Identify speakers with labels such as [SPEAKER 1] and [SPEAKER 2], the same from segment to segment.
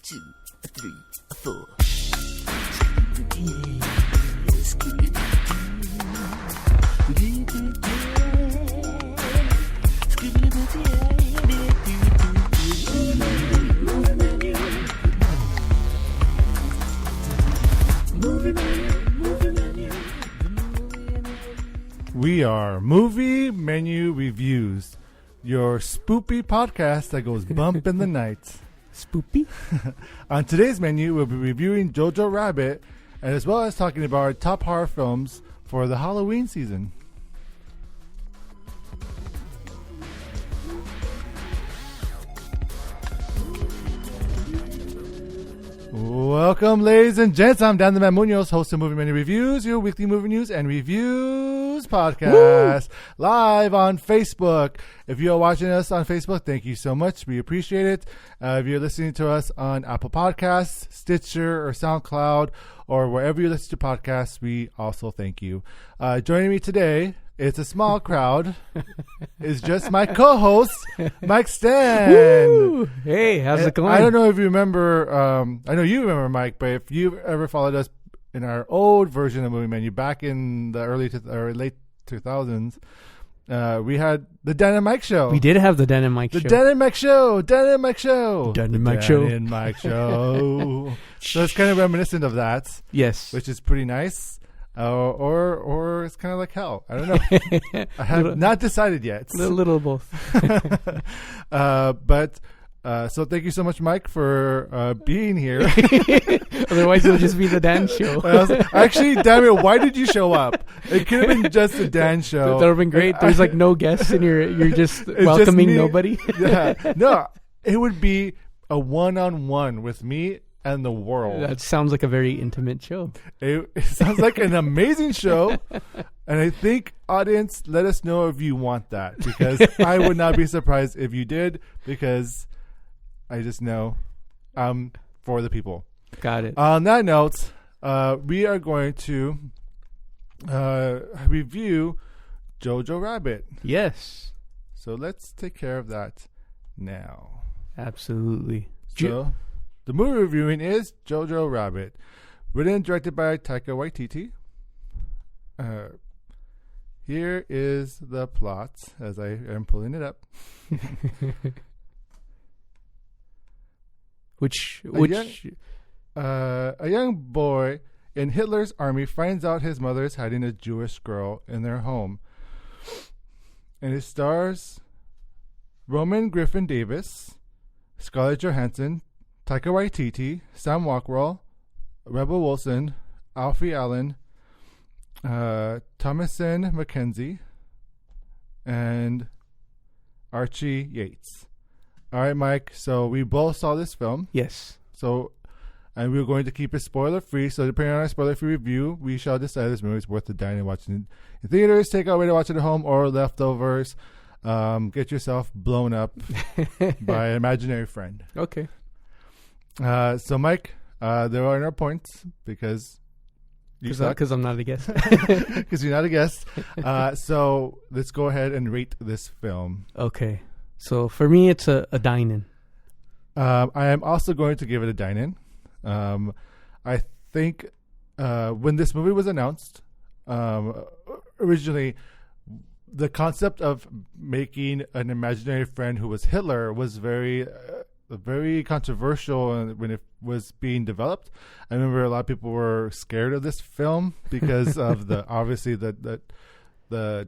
[SPEAKER 1] 2, 3, 4.
[SPEAKER 2] We are Movie Menu Reviews, your spoopy podcast that goes bump in the night.
[SPEAKER 3] Spoopy?
[SPEAKER 2] On today's menu, we'll be reviewing Jojo Rabbit, and as well as talking about our top horror films for the Halloween season. Welcome, ladies and gents. I'm Dan the Man Muñoz, host of Movie Menu Reviews, your weekly movie news and reviews podcast. Woo! Live on Facebook. If you're watching us on Facebook, thank you so much. We appreciate it. If you're listening to us on Apple Podcasts, Stitcher, or SoundCloud, or wherever you listen to podcasts, we also thank you. Joining me today, it's a small crowd. It's just my co-host, Mike Stan.
[SPEAKER 3] Woo! Hey, how's it going?
[SPEAKER 2] I don't know if you remember. I know you remember, Mike, but if you've ever followed us in our old version of Movie Menu back in the late 2000s, we had the Dan and Mike Show.
[SPEAKER 3] We did have the Dan and Mike Show.
[SPEAKER 2] The Dan and Mike Show. Dan and Mike Show.
[SPEAKER 3] Dan and Mike Show.
[SPEAKER 2] Dan and Mike Show. So it's kind of reminiscent of that.
[SPEAKER 3] Yes.
[SPEAKER 2] Which is pretty nice. Or it's kind of like hell. I don't know. I have not decided yet.
[SPEAKER 3] A little of both.
[SPEAKER 2] So thank you so much, Mike, for being here.
[SPEAKER 3] Otherwise, it'll just be the Dan Show.
[SPEAKER 2] Actually, damn it, why did you show up? It could have been just a Dan Show.
[SPEAKER 3] That would have been great. There's like no guests, and you're just welcoming just nobody.
[SPEAKER 2] Yeah, no, it would be a one-on-one with me and the world.
[SPEAKER 3] That sounds like a very intimate show.
[SPEAKER 2] It sounds like an amazing show. And I think, audience, let us know if you want that. Because I would not be surprised if you did. Because I just know I'm for the people.
[SPEAKER 3] Got it.
[SPEAKER 2] On that note, we are going to review Jojo Rabbit.
[SPEAKER 3] Yes.
[SPEAKER 2] So let's take care of that now.
[SPEAKER 3] Absolutely.
[SPEAKER 2] So the movie reviewing is Jojo Rabbit, written and directed by Taika Waititi. Here is the plot as I am pulling it up. A young boy in Hitler's army finds out his mother is hiding a Jewish girl in their home. And it stars Roman Griffin Davis, Scarlett Johansson, Taika Waititi, Sam Rockwell, Rebel Wilson, Alfie Allen, Thomasin McKenzie, and Archie Yates. All right, Mike. So we both saw this film.
[SPEAKER 3] Yes.
[SPEAKER 2] So, and we were going to keep it spoiler-free. So depending on our spoiler-free review, we shall decide this movie is worth the dine and watching it in theaters, take away to watch it at home, or leftovers. Get yourself blown up by an imaginary friend.
[SPEAKER 3] Okay.
[SPEAKER 2] So, Mike, there are no points because
[SPEAKER 3] I'm not a guest.
[SPEAKER 2] Because you're not a guest. So let's go ahead and rate this film.
[SPEAKER 3] Okay. So for me, it's a dine-in.
[SPEAKER 2] I am also going to give it a dine-in. I think when this movie was announced, originally, the concept of making an imaginary friend who was Hitler was very controversial when it was being developed. I remember a lot of people were scared of this film because of the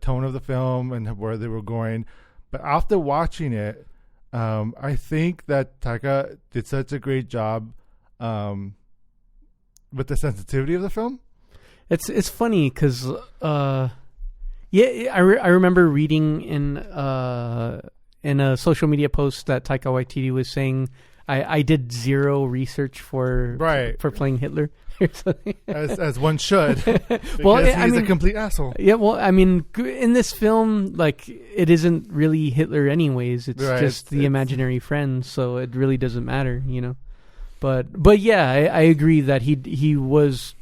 [SPEAKER 2] tone of the film and where they were going. But after watching it, I think that Taika did such a great job with the sensitivity of the film.
[SPEAKER 3] It's funny because I remember reading in a social media post that Taika Waititi was saying, I did zero research for playing Hitler or something.
[SPEAKER 2] as one should.
[SPEAKER 3] Well,
[SPEAKER 2] he's a complete asshole.
[SPEAKER 3] Yeah, well, I mean, in this film, like, it isn't really Hitler anyways. It's just the imaginary friend, so it really doesn't matter, you know. But yeah, I agree that he was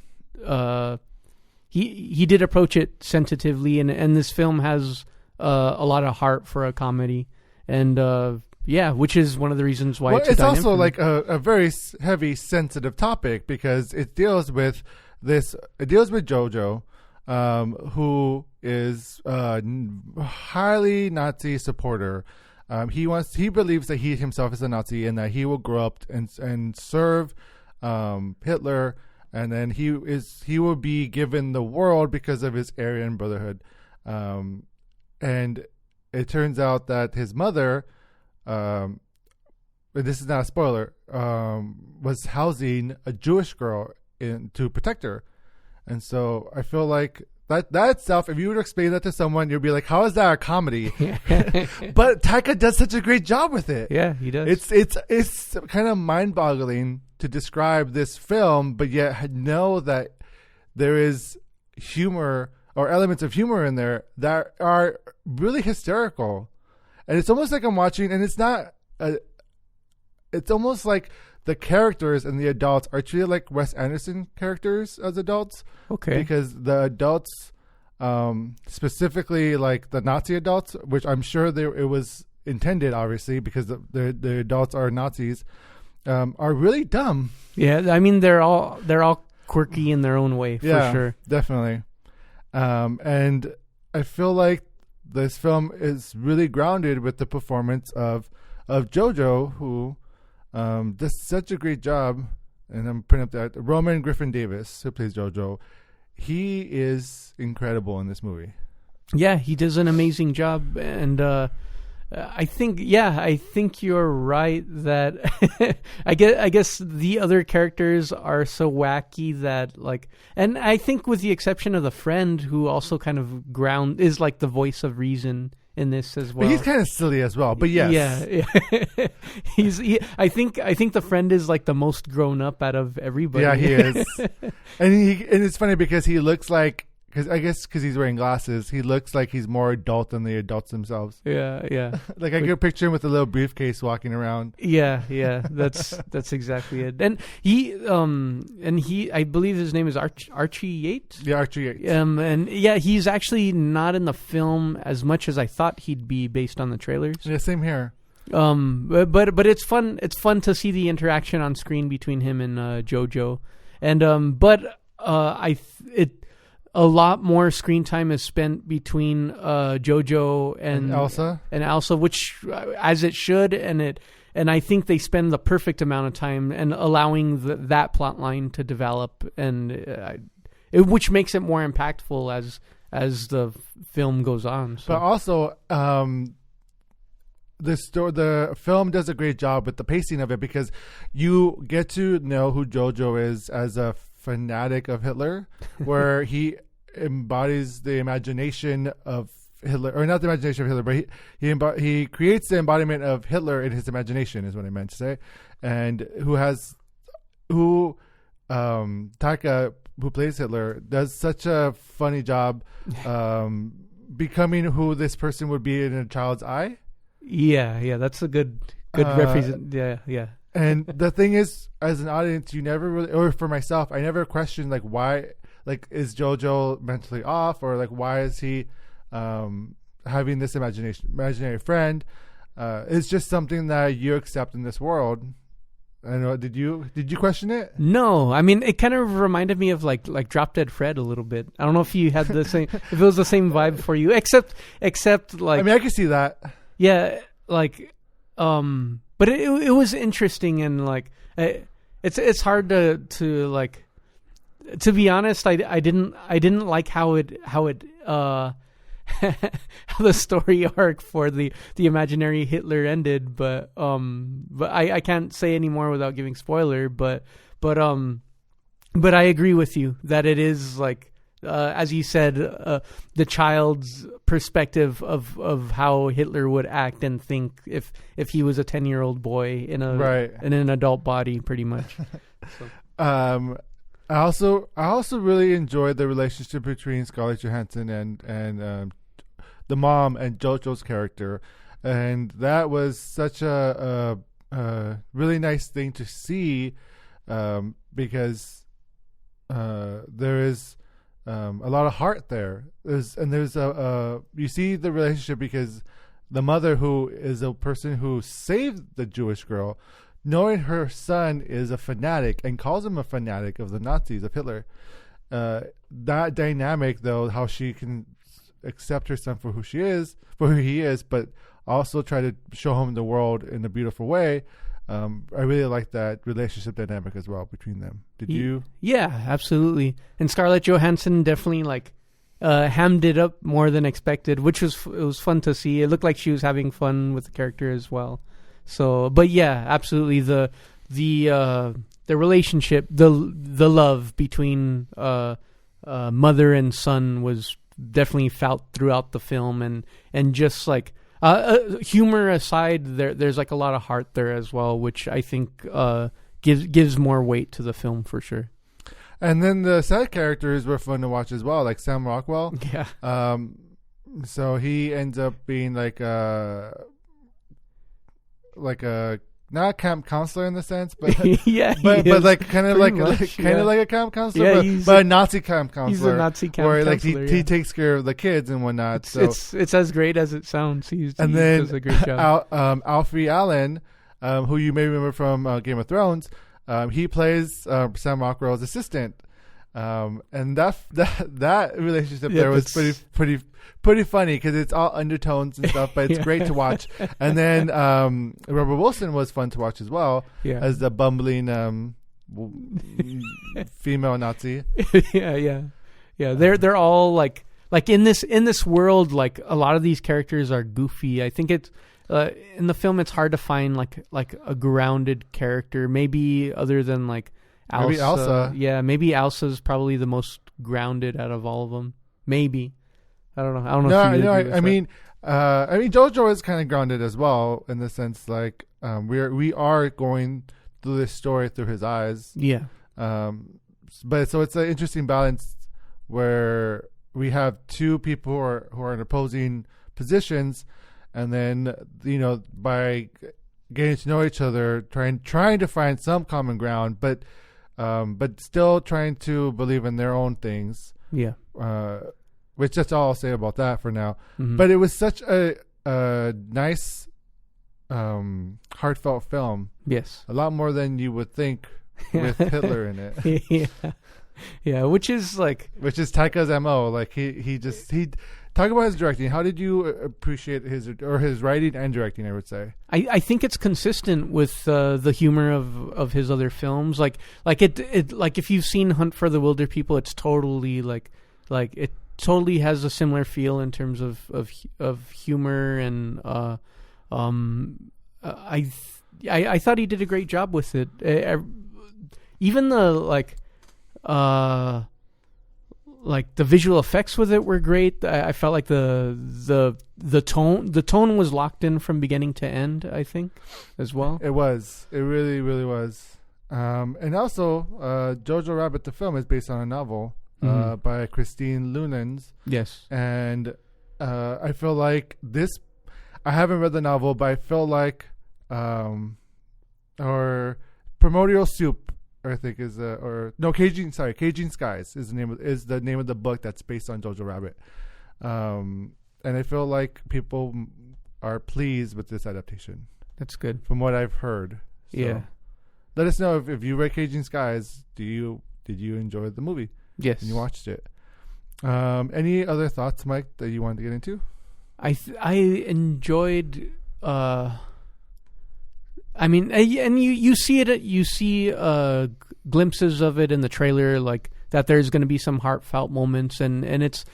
[SPEAKER 3] he did approach it sensitively, and this film has a lot of heart for a comedy, and which is one of the reasons why
[SPEAKER 2] Well, it's
[SPEAKER 3] on
[SPEAKER 2] also
[SPEAKER 3] infamy.
[SPEAKER 2] like a very heavy, sensitive topic because it deals with this. It deals with Jojo, who is a highly Nazi supporter. He believes that he himself is a Nazi and that he will grow up and serve Hitler, and then he will be given the world because of his Aryan Brotherhood. And it turns out that his mother, and this is not a spoiler, was housing a Jewish girl to protect her. And so I feel like that itself, if you were to explain that to someone, you'd be like, how is that a comedy? But Taika does such a great job with it.
[SPEAKER 3] Yeah, he does.
[SPEAKER 2] It's kind of mind-boggling to describe this film, but yet know that there is humor or elements of humor in there that are really hysterical. And it's almost like I'm watching, and it's almost like the characters and the adults are treated like Wes Anderson characters as adults. Okay. Because the adults, specifically like the Nazi adults, which I'm sure it was intended, obviously, because the adults are Nazis, are really dumb.
[SPEAKER 3] Yeah, I mean they're all quirky in their own way, for sure.
[SPEAKER 2] Definitely. And I feel like this film is really grounded with the performance of Jojo, who does such a great job. And I'm putting up that Roman Griffin Davis, who plays Jojo. He is incredible in this movie.
[SPEAKER 3] Yeah, he does an amazing job, and I think you're right that I guess the other characters are so wacky that and I think with the exception of the friend, who also kind of is like the voice of reason in this as well.
[SPEAKER 2] But he's kind of silly as well, but yes.
[SPEAKER 3] Yeah. I think the friend is like the most grown up out of everybody.
[SPEAKER 2] Yeah, he is. and it's funny because he looks like, because he's wearing glasses, he looks like he's more adult than the adults themselves.
[SPEAKER 3] Yeah.
[SPEAKER 2] Like I could picture him with a little briefcase walking around.
[SPEAKER 3] Yeah. That's exactly it. And he, I believe his name is Archie Yates.
[SPEAKER 2] Yeah, Archie Yates.
[SPEAKER 3] And yeah, he's actually not in the film as much as I thought he'd be based on the trailers.
[SPEAKER 2] Yeah, same here.
[SPEAKER 3] But it's fun. It's fun to see the interaction on screen between him and Jojo, and a lot more screen time is spent between Jojo and Elsa, which as it should, and I think they spend the perfect amount of time and allowing that plot line to develop, and which makes it more impactful as the film goes on. So.
[SPEAKER 2] But also, the film does a great job with the pacing of it because you get to know who Jojo is as a fanatic of Hitler, where he embodies the imagination of Hitler, or not the imagination of Hitler, but he creates the embodiment of Hitler in his imagination, is what I meant to say. And Taika, who plays Hitler, does such a funny job becoming who this person would be in a child's eye.
[SPEAKER 3] Yeah, that's a good represent. Yeah.
[SPEAKER 2] And the thing is, as an audience, you never really, or for myself, I never questioned why, is Jojo mentally off, or why is he having this imaginary friend? It's just something that you accept in this world. I don't know. Did you question it?
[SPEAKER 3] No, I mean it kind of reminded me of like Drop Dead Fred a little bit. I don't know if you had the same, if it was the same vibe for you, except I
[SPEAKER 2] mean, I can see that.
[SPEAKER 3] Yeah, but it was interesting, and it's hard to be honest. I didn't like how the story arc for the imaginary Hitler ended, but I can't say any more without giving spoiler. But I agree with you that it is as you said, the child's perspective of how Hitler would act and think if he was a 10-year-old boy in an adult body, pretty much. So.
[SPEAKER 2] I also really enjoyed the relationship between Scarlett Johansson and the mom and Jojo's character, and that was such a really nice thing to see, because there is a lot of heart there. There's you see the relationship because the mother, who is a person who saved the Jewish girl, knowing her son is a fanatic and calls him a fanatic of the Nazis, of Hitler. That dynamic, though, how she can accept her son for who he is, but also try to show him the world in a beautiful way. I really like that relationship dynamic as well between them. Did you?
[SPEAKER 3] Yeah, absolutely. And Scarlett Johansson definitely hammed it up more than expected, which it was fun to see. It looked like she was having fun with the character as well. So, but yeah, absolutely. The relationship, the love between mother and son was definitely felt throughout the film, and just like humor aside, there's like a lot of heart there as well, which I think gives more weight to the film for sure.
[SPEAKER 2] And then the side characters were fun to watch as well, like Sam Rockwell.
[SPEAKER 3] Yeah.
[SPEAKER 2] So he ends up being like a not a camp counselor in the sense, but
[SPEAKER 3] yeah,
[SPEAKER 2] but like kind of like
[SPEAKER 3] yeah.
[SPEAKER 2] like a camp counselor, but a Nazi camp counselor.
[SPEAKER 3] He's a Nazi camp
[SPEAKER 2] where
[SPEAKER 3] counselor,
[SPEAKER 2] he takes care of the kids and whatnot.
[SPEAKER 3] It's as great as it sounds. He does a great job.
[SPEAKER 2] Alfie Allen, who you may remember from Game of Thrones, he plays Sam Rockwell's assistant. And that relationship there was pretty funny because it's all undertones and stuff, but it's great to watch. And then Rebel Wilson was fun to watch as well, as the bumbling female Nazi.
[SPEAKER 3] yeah. They're all like in this world, like a lot of these characters are goofy. I think it's in the film it's hard to find like a grounded character, maybe other than like Elsa.
[SPEAKER 2] Maybe Elsa.
[SPEAKER 3] Yeah, maybe Elsa's probably the most grounded out of all of them. Maybe. I don't know. I don't know.
[SPEAKER 2] I mean, Jojo is kind of grounded as well in the sense like we are going through this story through his eyes.
[SPEAKER 3] Yeah.
[SPEAKER 2] But so it's an interesting balance where we have two people who are in opposing positions, and then by getting to know each other, trying to find some common ground, but still trying to believe in their own things.
[SPEAKER 3] Yeah.
[SPEAKER 2] Which that's all I'll say about that for now.
[SPEAKER 3] Mm-hmm.
[SPEAKER 2] But it was such a nice, heartfelt film.
[SPEAKER 3] Yes.
[SPEAKER 2] A lot more than you would think with Hitler in it.
[SPEAKER 3] Yeah. Which is
[SPEAKER 2] Taika's MO. Like he talk about his directing. How did you appreciate his writing and directing? I would say.
[SPEAKER 3] I think it's consistent with the humor of his other films. Like if you've seen Hunt for the Wilder People, it's totally like it totally has a similar feel in terms of humor, and I thought he did a great job with it. Even the the visual effects with it were great. I felt like the tone was locked in from beginning to end, I think, as well.
[SPEAKER 2] It was. It really, really was. And also, Jojo Rabbit, the film, is based on a novel by Christine Lunens.
[SPEAKER 3] Yes.
[SPEAKER 2] And I feel like this... I haven't read the novel, but I feel like... or Primordial Soup, I think is Caging Skies is the name of the book that's based on Jojo Rabbit. And I feel like people are pleased with this adaptation.
[SPEAKER 3] That's good.
[SPEAKER 2] From what I've heard. So
[SPEAKER 3] yeah.
[SPEAKER 2] Let us know if you read Caging Skies, did you enjoy the movie?
[SPEAKER 3] Yes.
[SPEAKER 2] And you watched it. Any other thoughts, Mike, that you wanted to get into?
[SPEAKER 3] I enjoyed and you see it. You see glimpses of it in the trailer, like that. There's going to be some heartfelt moments, and it's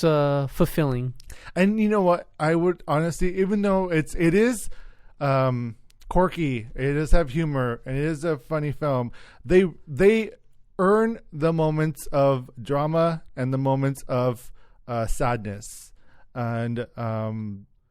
[SPEAKER 3] fulfilling. And
[SPEAKER 2] you know what? I would honestly, even though it is quirky, it does have humor, and it is a funny film. They earn the moments of drama and the moments of sadness, and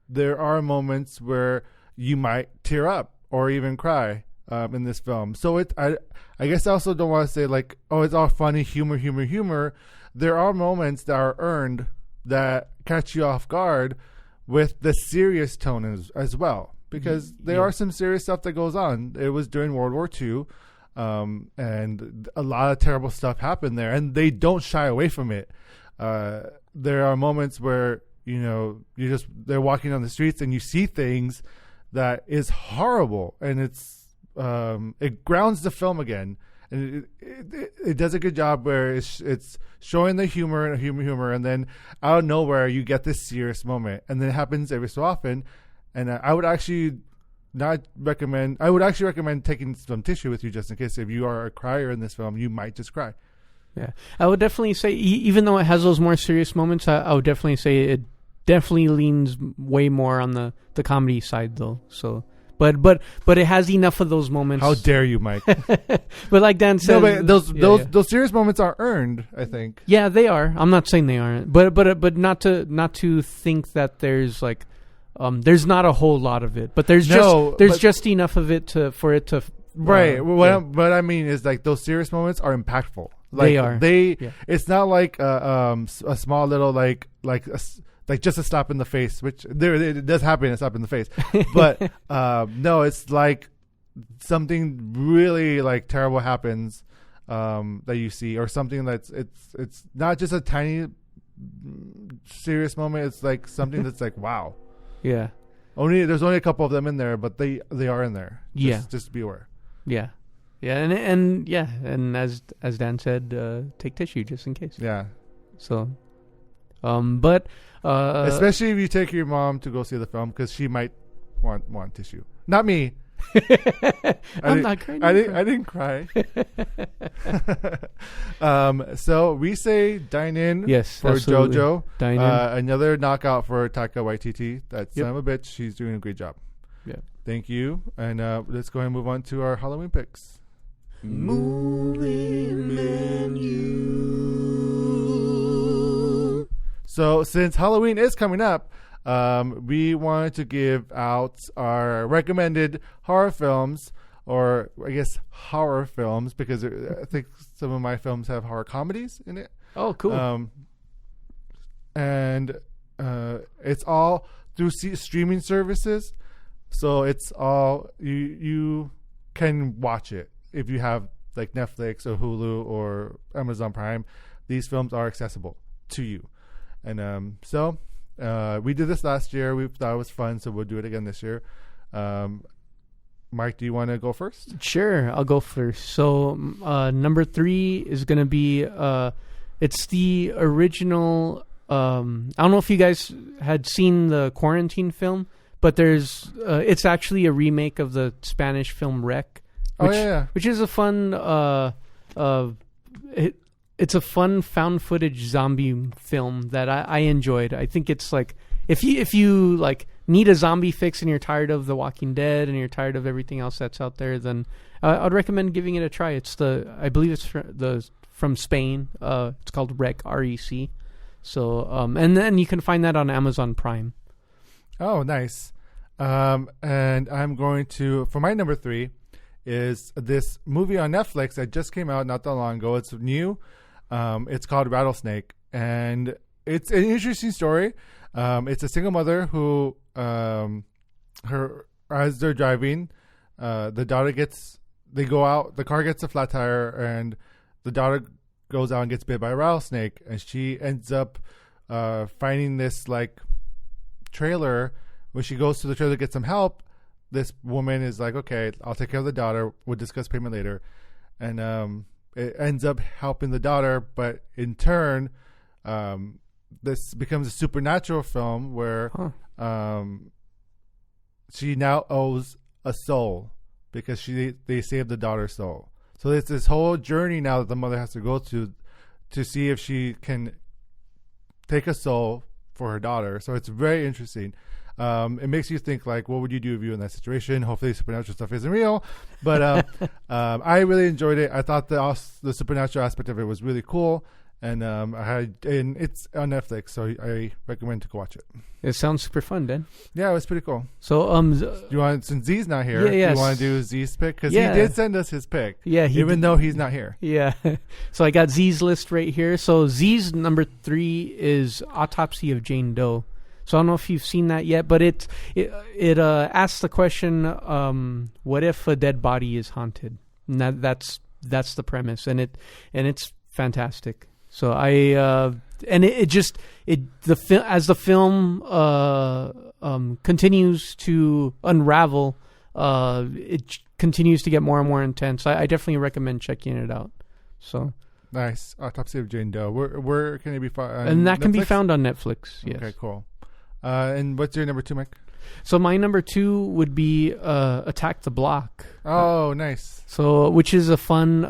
[SPEAKER 2] there are moments where you might tear up or even cry in this film. So I guess I also don't want to say like, oh, it's all funny humor. There are moments that are earned that catch you off guard with the serious tone as well, because there are some serious stuff that goes on. It was during World War II, and a lot of terrible stuff happened there, and they don't shy away from it. There are moments where they're walking on the streets and you see things that is horrible, and it grounds the film again, and it does a good job where it's showing the humor, and then out of nowhere you get this serious moment, and then it happens every so often. And I would actually recommend taking some tissue with you just in case if you are a crier in this film, you might just cry.
[SPEAKER 3] Yeah, I would definitely say, even though it has those more serious moments, I would definitely say it definitely leans way more on the comedy side, though. So, but it has enough of those moments.
[SPEAKER 2] How dare you, Mike?
[SPEAKER 3] But like Dan said,
[SPEAKER 2] those serious moments are earned, I think.
[SPEAKER 3] Yeah, they are. I'm not saying they aren't, but not to think that there's like, there's not a whole lot of it, but there's just enough of it for it to.
[SPEAKER 2] Right. What I mean is, like, those serious moments are impactful. Like,
[SPEAKER 3] they are.
[SPEAKER 2] It's not like a small little like just a slap in the face, which it does happen, a slap in the face. But no, it's like something really like terrible happens that you see, or something that's it's not just a tiny serious moment. It's like something that's like, wow.
[SPEAKER 3] Yeah.
[SPEAKER 2] There's only a couple of them in there, but they are in there. Just be aware.
[SPEAKER 3] Yeah. Yeah, and as Dan said, take tissue just in case.
[SPEAKER 2] Yeah.
[SPEAKER 3] So, but
[SPEAKER 2] especially if you take your mom to go see the film, because she might want tissue. Not me.
[SPEAKER 3] I'm not crying.
[SPEAKER 2] I didn't cry. So we say dine in.
[SPEAKER 3] Yes,
[SPEAKER 2] for
[SPEAKER 3] absolutely.
[SPEAKER 2] Jojo.
[SPEAKER 3] Dine in.
[SPEAKER 2] Another knockout for Taika Waititi. That son of a bitch. She's doing a great job.
[SPEAKER 3] Yeah.
[SPEAKER 2] Thank you. And let's go ahead and move on to our Halloween picks.
[SPEAKER 1] Movie menu.
[SPEAKER 2] So since Halloween is coming up, we wanted to give out our recommended horror films, or I guess horror films, because I think some of my films have horror comedies in it.
[SPEAKER 3] Oh, cool.
[SPEAKER 2] And it's all through streaming services, so it's all you can watch it if you have like Netflix or Hulu or Amazon Prime. These films are accessible to you, and so. We did this last year. We thought it was fun, so we'll do it again this year. Mike, do you want to go first?
[SPEAKER 3] Sure, I'll go first. So number 3 is going to be it's the original. I don't know if you guys had seen the Quarantine film, but it's actually a remake of the Spanish film Rec, which is a fun. It's a fun found footage zombie film that I enjoyed. I think it's like if you like need a zombie fix and you're tired of The Walking Dead and you're tired of everything else that's out there, then I'd recommend giving it a try. I believe it's from Spain. It's called Rec, REC. So and then you can find that on Amazon Prime.
[SPEAKER 2] Oh, nice. And I'm going to, for my number 3 is this movie on Netflix that just came out not that long ago. It's new. It's called Rattlesnake, and it's an interesting story. It's a single mother who, as they're driving, the car gets a flat tire, and the daughter goes out and gets bit by a rattlesnake, and she ends up finding this like trailer. When she goes to the trailer to get some help, this woman is like, okay, I'll take care of the daughter. We'll discuss payment later. And it ends up helping the daughter, but in turn, this becomes a supernatural film where she now owes a soul because they saved the daughter's soul. So it's this whole journey now that the mother has to go to see if she can take a soul for her daughter. So it's very interesting. It makes you think, like, what would you do if you were in that situation? Hopefully supernatural stuff isn't real, but I really enjoyed it. I thought the supernatural aspect of it was really cool, and it's on Netflix, so I recommend to go watch it.
[SPEAKER 3] It sounds super fun, Dan.
[SPEAKER 2] Yeah, it was pretty cool.
[SPEAKER 3] So
[SPEAKER 2] since Z's not here, do you want to do Z's pick? Because he did send us his pick, even though he's not here.
[SPEAKER 3] Yeah. So I got Z's list right here. So Z's number 3 is Autopsy of Jane Doe. So I don't know if you've seen that yet, but it asks the question, what if a dead body is haunted? And that's the premise, and it's fantastic. So I as the film continues to unravel, it continues to get more and more intense. I definitely recommend checking it out. So
[SPEAKER 2] nice. Autopsy of Jane Doe. Where can it be found?
[SPEAKER 3] And that
[SPEAKER 2] Netflix?
[SPEAKER 3] can be found on Netflix. Yes.
[SPEAKER 2] Okay, cool. And what's your number 2, Mike?
[SPEAKER 3] So my number 2 would be Attack the Block.
[SPEAKER 2] Oh, nice.
[SPEAKER 3] So which is a fun.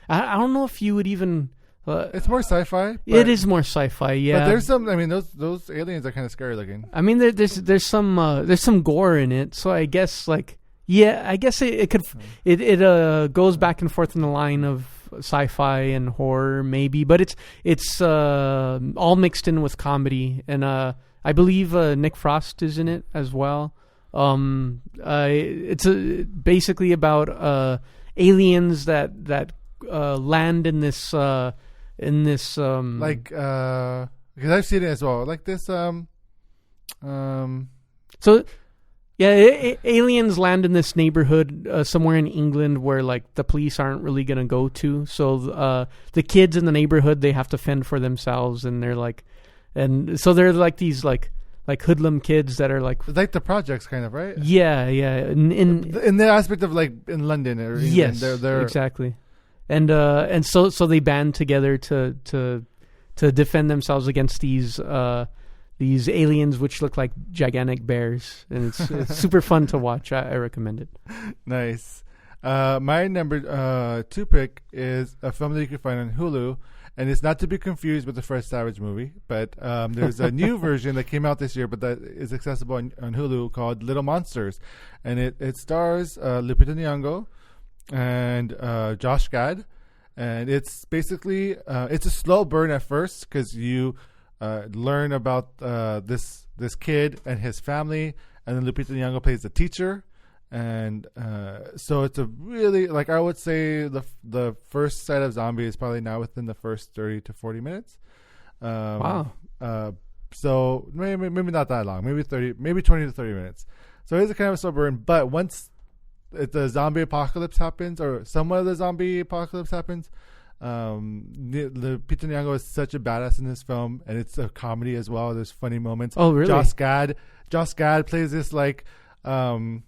[SPEAKER 3] I don't know if you would even.
[SPEAKER 2] It's more sci-fi.
[SPEAKER 3] It is more sci-fi, yeah.
[SPEAKER 2] But there's some. I mean, those aliens are kind of scary looking.
[SPEAKER 3] I mean, there's some gore in it. So I guess I guess it could. It goes back and forth in the line of sci-fi and horror, maybe, but it's all mixed in with comedy, and I believe Nick Frost is in it as well. It's basically about aliens that land in this because
[SPEAKER 2] I've seen it as well, like this
[SPEAKER 3] so yeah, aliens land in this neighborhood somewhere in England where like the police aren't really gonna go to, so the kids in the neighborhood, they have to fend for themselves, and they're like these like hoodlum kids that are like
[SPEAKER 2] the projects kind of, right?
[SPEAKER 3] Yeah in
[SPEAKER 2] the aspect of like in London or England,
[SPEAKER 3] yes,
[SPEAKER 2] they're
[SPEAKER 3] exactly. And so they band together to defend themselves against these aliens which look like gigantic bears, and it's super fun to watch. I recommend it.
[SPEAKER 2] Nice. My number 2 pick is a film that you can find on Hulu, and it's not to be confused with the first Savage movie, but there's a new version that came out this year, but that is accessible on Hulu, called Little Monsters, and it stars Lupita Nyong'o and Josh Gad, and it's basically it's a slow burn at first because you learn about this kid and his family, and then Lupita Nyong'o plays the teacher, and so it's a really, like, I would say the first set of zombies is probably now within the first 30 to 40 minutes.
[SPEAKER 3] Wow.
[SPEAKER 2] So maybe not that long, maybe 20 to 30 minutes. So it is a kind of a slow burn, but once the zombie apocalypse happens, or somewhat of the zombie apocalypse happens, Lupita Nyong'o is such a badass in this film, and it's a comedy as well. There's funny moments.
[SPEAKER 3] Oh, really?
[SPEAKER 2] Josh Gad plays this like kids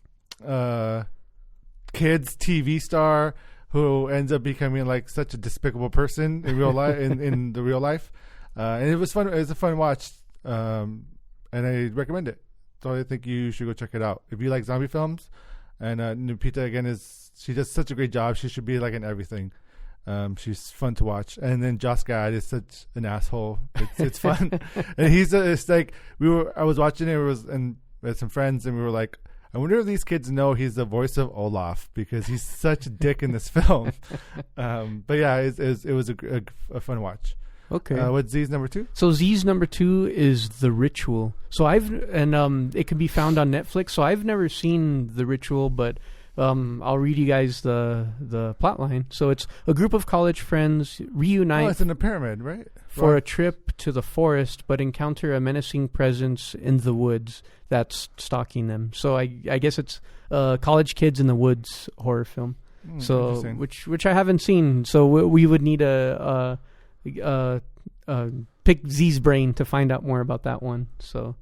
[SPEAKER 2] TV star who ends up becoming like such a despicable person in real life. in the real life, and it was fun. It was a fun watch, and I recommend it. So I think you should go check it out if you like zombie films. And Lupita again she does such a great job. She should be like in everything. She's fun to watch. And then Josh Gad is such an asshole. It's fun. And it's like I was watching it and with some friends, and we were like, I wonder if these kids know he's the voice of Olaf, because he's such a dick in this film. But yeah, it was a fun watch.
[SPEAKER 3] Okay.
[SPEAKER 2] What's Z's number 2?
[SPEAKER 3] So Z's number 2 is The Ritual. So it can be found on Netflix. So I've never seen The Ritual, but I'll read you guys the plot line. So it's a group of college friends reunite.
[SPEAKER 2] Oh, it's in a pyramid, right?
[SPEAKER 3] For a trip to the forest, but encounter a menacing presence in the woods that's stalking them. So I guess it's college kids in the woods horror film. So which I haven't seen. So we would need pick Z's brain to find out more about that one. So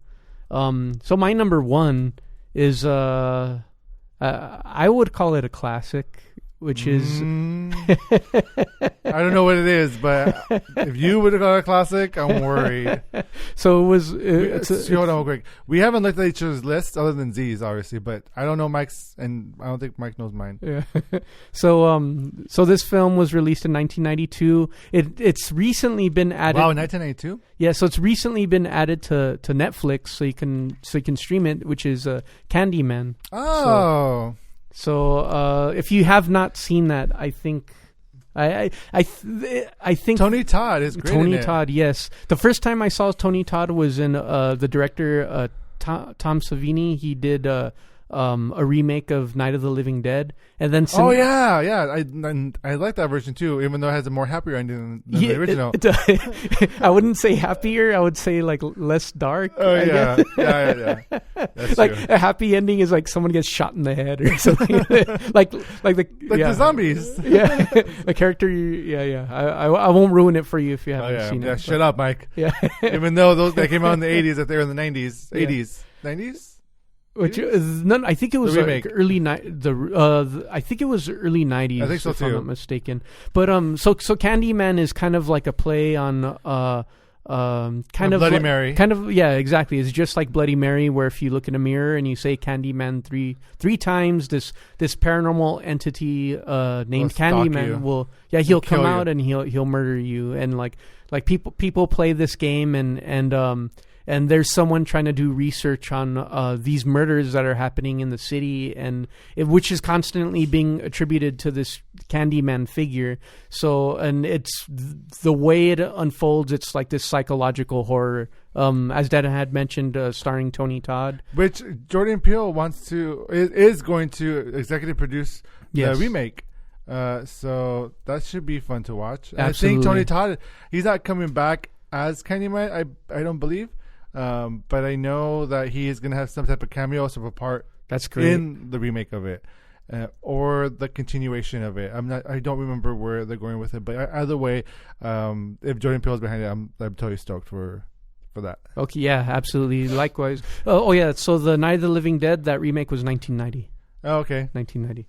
[SPEAKER 3] my number 1 is I would call it a classic, which is
[SPEAKER 2] I don't know what it is, but if you would have got a classic, I'm worried.
[SPEAKER 3] So it was.
[SPEAKER 2] Hold on real quick. We haven't looked at each other's lists other than Z's, obviously, but I don't know Mike's, and I don't think Mike knows mine.
[SPEAKER 3] Yeah. So this film was released in 1992. It's recently been added.
[SPEAKER 2] Wow, 1992.
[SPEAKER 3] Yeah, so it's recently been added to Netflix, so you can stream it, which is Candyman.
[SPEAKER 2] Oh.
[SPEAKER 3] So if you have not seen that, I think I think
[SPEAKER 2] Tony Todd is great.
[SPEAKER 3] Tony Todd, yes. The first time I saw Tony Todd was in the director Tom Savini. He did a remake of Night of the Living Dead, and then
[SPEAKER 2] I like that version too, even though it has a more happier ending than the original.
[SPEAKER 3] I wouldn't say happier. I would say like less dark.
[SPEAKER 2] Oh yeah. That's
[SPEAKER 3] like
[SPEAKER 2] true.
[SPEAKER 3] a happy ending is like someone gets shot in the head or something. like
[SPEAKER 2] the zombies.
[SPEAKER 3] Yeah, the character. I won't ruin it for you if you haven't seen it.
[SPEAKER 2] Yeah, shut up, Mike.
[SPEAKER 3] Yeah,
[SPEAKER 2] even though those that came out in the 80s, that they were in the 90s, 80s, 90s.
[SPEAKER 3] Which is none. I think it was
[SPEAKER 2] remake.
[SPEAKER 3] I think it was early 90s.
[SPEAKER 2] I think so
[SPEAKER 3] if
[SPEAKER 2] too.
[SPEAKER 3] I'm not mistaken. But so Candyman is kind of like a play on kind of
[SPEAKER 2] Bloody Mary.
[SPEAKER 3] Kind of exactly. It's just like Bloody Mary, where if you look in a mirror and you say Candyman three times, this paranormal entity named Candyman he'll come out and he'll murder you, and like people play this game and there's someone trying to do research on these murders that are happening in the city, and which is constantly being attributed to this Candyman figure. So, and it's the way it unfolds. It's like this psychological horror, as Dad had mentioned, starring Tony Todd,
[SPEAKER 2] which Jordan Peele is going to executive produce the remake. So that should be fun to watch. Absolutely. I think Tony Todd, he's not coming back as Candyman. I don't believe. But I know that he is going to have some type of cameo, some part
[SPEAKER 3] that's great
[SPEAKER 2] in the remake of it, or the continuation of it. I don't remember where they're going with it, but either way, if Jordan Peele is behind it, I'm totally stoked for that.
[SPEAKER 3] Okay, yeah, absolutely. Likewise. So the Night of the Living Dead, that remake was 1990.
[SPEAKER 2] Oh, okay,
[SPEAKER 3] 1990.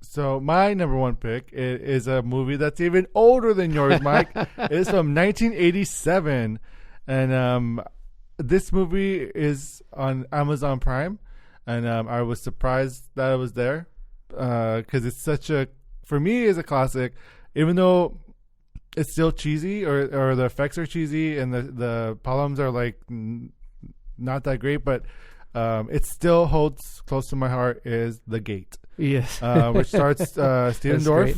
[SPEAKER 2] So my number one pick is a movie that's even older than yours, Mike. It's from 1987. And this movie is on Amazon Prime, and I was surprised that it was there because it's for me, it's a classic, even though it's still cheesy or the effects are cheesy and the problems are like not that great, but it still holds close to my heart. Is The Gate?
[SPEAKER 3] Yes,
[SPEAKER 2] which starts Steven Dorff.
[SPEAKER 3] Great.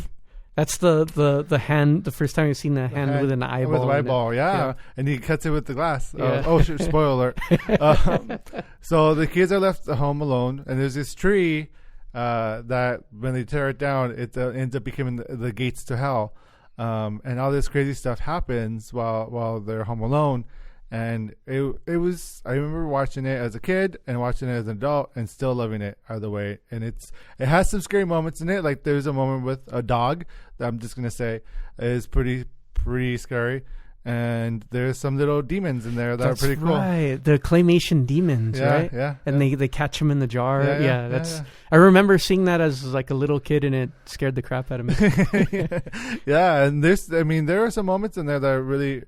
[SPEAKER 3] That's the hand. The first time you've seen the hand with an eyeball.
[SPEAKER 2] With an eyeball, and he cuts it with the glass.
[SPEAKER 3] Yeah.
[SPEAKER 2] Spoiler alert! So the kids are left at home alone, and there's this tree that when they tear it down, it ends up becoming the gates to hell, and all this crazy stuff happens while they're home alone. And it was, I remember watching it as a kid and watching it as an adult and still loving it either way. And it has some scary moments in it. Like there's a moment with a dog that I'm just going to say is pretty scary. And there's some little demons in there that are pretty cool.
[SPEAKER 3] Right. The claymation demons, right?
[SPEAKER 2] Yeah.
[SPEAKER 3] And they catch them in the jar.
[SPEAKER 2] Yeah.
[SPEAKER 3] I remember seeing that as like a little kid, and it scared the crap out of me.
[SPEAKER 2] Yeah. And there are some moments in there that are really,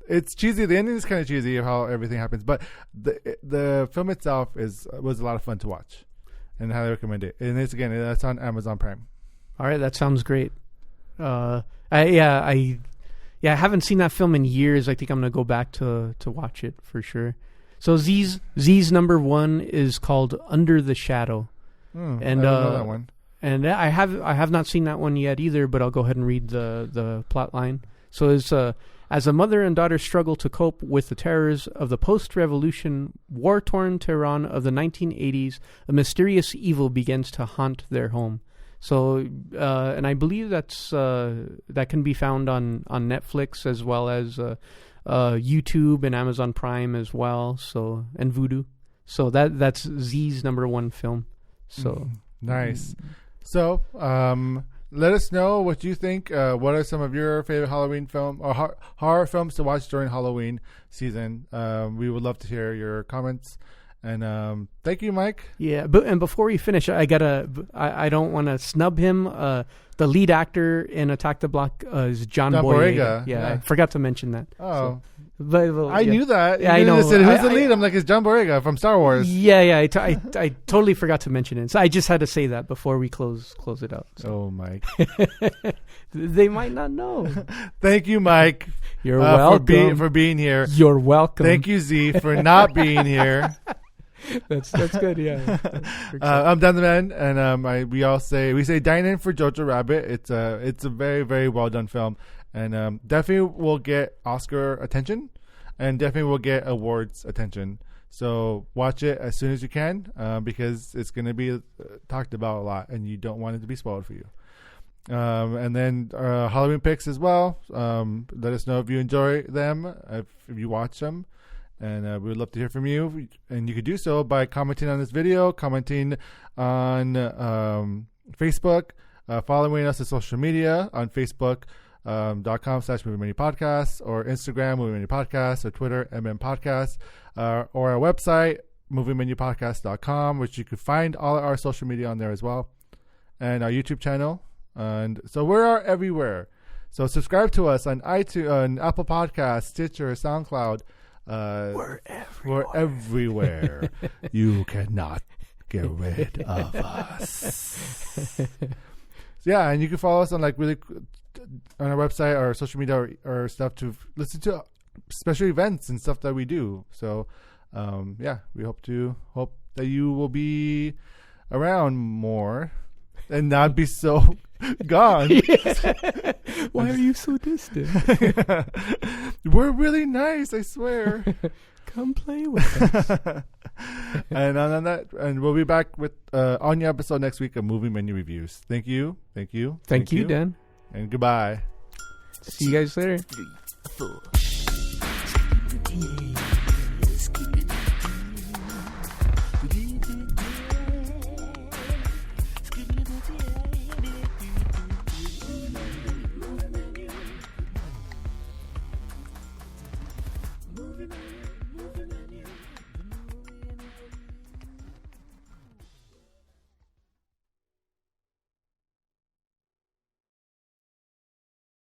[SPEAKER 2] it's cheesy. The ending is kind of cheesy of how everything happens, but the film itself was a lot of fun to watch, and I highly recommend it. And that's on Amazon Prime.
[SPEAKER 3] All right, that sounds great. I haven't seen that film in years. I think I'm gonna go back to watch it for sure. So Z's number one is called Under the Shadow,
[SPEAKER 2] and I don't know that one.
[SPEAKER 3] And I have not seen that one yet either. But I'll go ahead and read the plot line. So it's as a mother and daughter struggle to cope with the terrors of the post-revolution, war-torn Tehran of the 1980s, a mysterious evil begins to haunt their home. So, and I believe that can be found on Netflix as well as YouTube and Amazon Prime as well. So, and Vudu. So that's Z's number one film. So
[SPEAKER 2] nice. So, let us know what you think. What are some of your favorite Halloween film or horror films to watch during Halloween season? We would love to hear your comments. And thank you, Mike.
[SPEAKER 3] Yeah, and before we finish, I don't want to snub him. The lead actor in Attack the Block is John Boyega. Yeah, I forgot to mention that.
[SPEAKER 2] Oh.
[SPEAKER 3] But
[SPEAKER 2] I knew that.
[SPEAKER 3] Yeah, I know.
[SPEAKER 2] Said, who's the lead? I'm like, it's John Boyega from Star Wars.
[SPEAKER 3] Yeah. I totally forgot to mention it. So I just had to say that before we close it out. So.
[SPEAKER 2] Oh, Mike.
[SPEAKER 3] They might not know.
[SPEAKER 2] Thank you, Mike.
[SPEAKER 3] You're welcome
[SPEAKER 2] for being here.
[SPEAKER 3] You're welcome.
[SPEAKER 2] Thank you, Z, for not being here.
[SPEAKER 3] That's good. Yeah.
[SPEAKER 2] I'm Dan the Man, and we say dine in for Jojo Rabbit. It's a very, very well done film, and definitely will get Oscar attention, and definitely will get awards attention. So watch it as soon as you can because it's going to be talked about a lot, and you don't want it to be spoiled for you. And then Halloween picks as well. Let us know if you enjoy them, if you watch them. And we would love to hear from you. And you could do so by commenting on this video, commenting on Facebook, following us on social media on Facebook.com/Movie Menu Podcasts, or Instagram, Movie Menu Podcasts, or Twitter, MM Podcasts, or our website, MovieMenuPodcast.com, which you could find all our social media on there as well, and our YouTube channel. And so we are everywhere. So subscribe to us on iTunes, on Apple Podcasts, Stitcher, SoundCloud. We're everywhere. You cannot get rid of us. Yeah, and you can follow us on on our website or social media or stuff to listen to special events and stuff that we do. So we hope that you will be around more and not be so gone.
[SPEAKER 3] Yeah. Why are you so distant?
[SPEAKER 2] We're really nice, I swear.
[SPEAKER 3] Come play with us.
[SPEAKER 2] And on that, and we'll be back with on your episode next week of Movie Menu Reviews. Thank you,
[SPEAKER 3] thank you, Dan,
[SPEAKER 2] and goodbye.
[SPEAKER 3] See you guys later.
[SPEAKER 1] 3, 4.